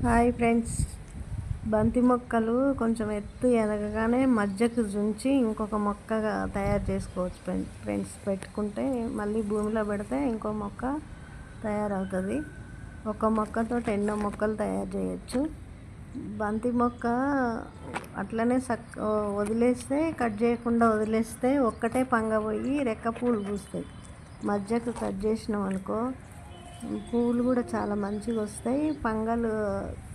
Hi friends, బంతి మొక్కలు కొంచెం ఎత్తు ఎదగగానే మధ్యకు జుంచి ఇంకొక మొక్కగా తయారు చేసుకోవచ్చు ఫ్రెండ్స్. పెట్టుకుంటే మళ్ళీ భూమిలో పెడితే ఇంకో మొక్క తయారవుతుంది. ఒక మొక్కతో ఎన్నో మొక్కలు తయారు చేయొచ్చు. బంతి మొక్క అట్లనే వదిలేస్తే, కట్ చేయకుండా వదిలేస్తే ఒక్కటే పంగపోయి రెక్క పూలు పూస్తాయి. మధ్యకు కట్ చేసినాం అనుకో, పూలు కూడా చాలా మంచిగా వస్తాయి.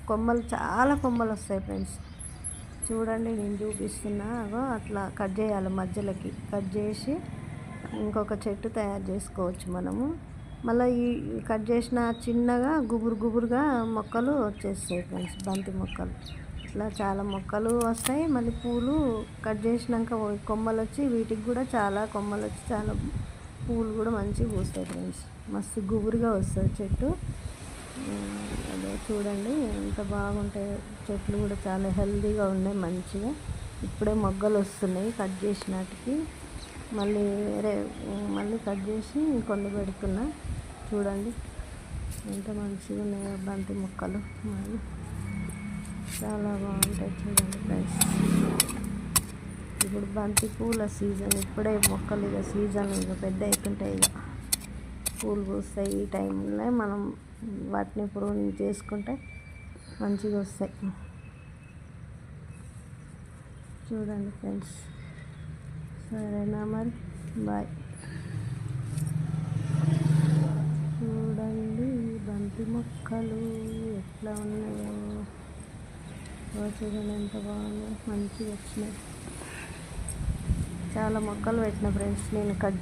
కొమ్మలు చాలా కొమ్మలు వస్తాయి ఫ్రెండ్స్. చూడండి, నేను చూపిస్తున్నా. అట్లా కట్ చేయాలి, మధ్యలోకి కట్ చేసి ఇంకొక చెట్టు తయారు చేసుకోవచ్చు మనము. మళ్ళీ ఈ కట్ చేసిన చిన్నగా గుబురుగా మొక్కలు వచ్చేస్తాయి ఫ్రెండ్స్, బంతి మొక్కలు. ఇట్లా చాలా మొక్కలు వస్తాయి. మళ్ళీ పూలు కట్ చేసినాక కొమ్మలు వచ్చి, వీటికి కూడా చాలా కొమ్మలు వచ్చి చాలా పూలు కూడా మంచిగా పూస్తాయి ఫ్రెండ్స్. మస్తు గుబురుగా వస్తుంది చెట్టు. అదే చూడండి ఎంత బాగుంటాయి చెట్లు, కూడా చాలా హెల్తీగా ఉన్నాయి మంచిగా. ఇప్పుడే మొగ్గలు వస్తున్నాయి కట్ చేసినటికి. మళ్ళీ కట్ చేసి కొన్ని పెడుతున్నా. చూడండి ఎంత మంచిగా ఉన్నాయో బంతి మొక్కలు. చాలా బాగుంటాయి చూడండి ఫ్రెండ్స్. ఇప్పుడు బంతి పూల సీజన్. ఇప్పుడే మొక్కలు ఇక సీజన్ ఇక పెద్ద అవుతుంటాయి, ఇక పూలు పూస్తాయి. ఈ టైంలో మనం వాటిని ప్రూనింగ్ చేసుకుంటే మంచిగా వస్తాయి. చూడండి ఫ్రెండ్స్. సరేనా మరి, బాయ్. చూడండి బంతి మొక్కలు ఎట్లా ఉన్నాయో. చూడండి ఎంత బాగున్నాయి, మంచిగా వచ్చినాయి. చాలా మొక్కలు పెట్టిన ఫ్రెండ్స్ నేను కట్